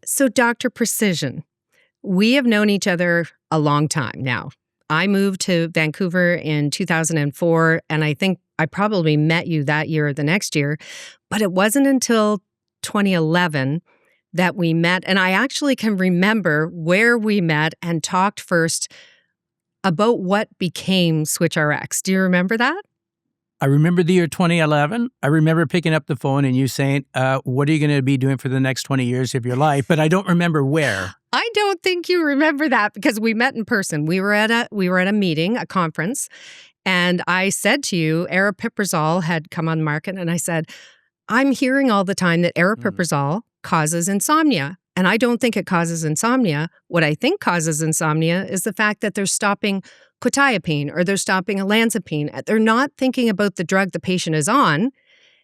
So, Dr. Procyshyn, we have known each other a long time now. I moved to Vancouver in 2004, and I think I probably met you that year or the next year, but it wasn't until 2011 that we met. And I actually can remember where we met and talked first about what became SwitchRx. Do you remember that? I remember the year 2011. I remember picking up the phone and you saying, what are you going to be doing for the next 20 years of your life? But I don't remember where. I don't think you remember that because we met in person. We were at a meeting, a conference, and I said to you, aripiprazole had come on the market, and I said, I'm hearing all the time that aripiprazole causes insomnia, and I don't think it causes insomnia. What I think causes insomnia is the fact that they're stopping quetiapine or they're stopping olanzapine. They're not thinking about the drug the patient is on.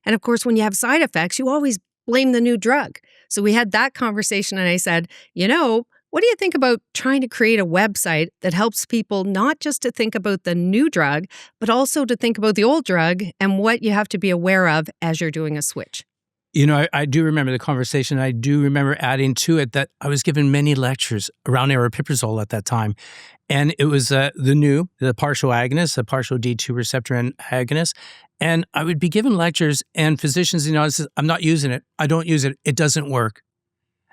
And of course, when you have side effects, you always blame the new drug. So we had that conversation and I said, what do you think about trying to create a website that helps people not just to think about the new drug, but also to think about the old drug and what you have to be aware of as you're doing a switch? I do remember the conversation. I do remember adding to it that I was given many lectures around aripiprazole at that time. And it was the partial agonist, the partial D2 receptor agonist. And I would be given lectures and physicians, says, I'm not using it. I don't use it. It doesn't work.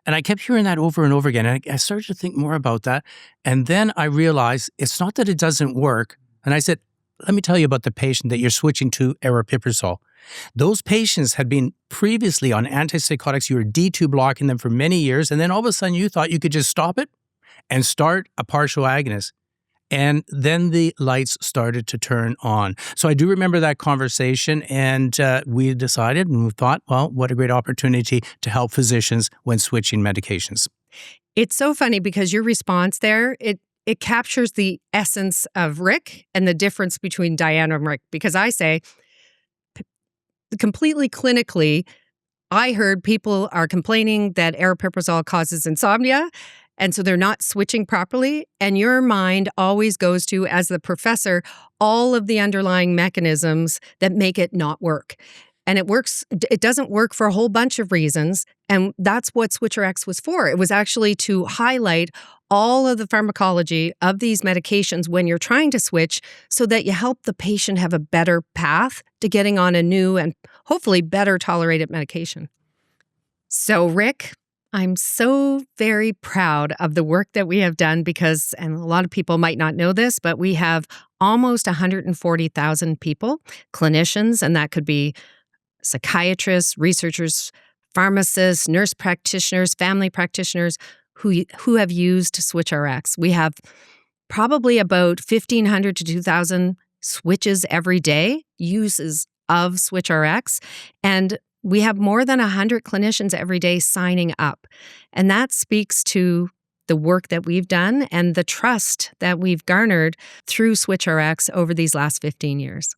And I kept hearing that over and over again. And I started to think more about that. And then I realized it's not that it doesn't work. And I said, let me tell you about the patient that you're switching to aripiprazole. Those patients had been previously on antipsychotics. You were D2 blocking them for many years. And then all of a sudden you thought you could just stop it and start a partial agonist. And then the lights started to turn on. So I do remember that conversation, and we decided and we thought, well, what a great opportunity to help physicians when switching medications. It's so funny because your response there, it captures the essence of Ric and the difference between Diane and Ric. Because I say, completely clinically, I heard people are complaining that aripiprazole causes insomnia, and so they're not switching properly. And your mind always goes to, as the professor, all of the underlying mechanisms that make it not work. And it doesn't work for a whole bunch of reasons. And that's what SwitchRx was for. It was actually to highlight all of the pharmacology of these medications when you're trying to switch so that you help the patient have a better path to getting on a new and hopefully better tolerated medication. So, Ric, I'm so very proud of the work that we have done because, and a lot of people might not know this, but we have almost 140,000 people, clinicians, and that could be psychiatrists, researchers, pharmacists, nurse practitioners, family practitioners who have used SwitchRx. We have probably about 1,500 to 2,000 switches every day, uses of SwitchRx, and we have more than 100 clinicians every day signing up. And that speaks to the work that we've done and the trust that we've garnered through SwitchRx over these last 15 years.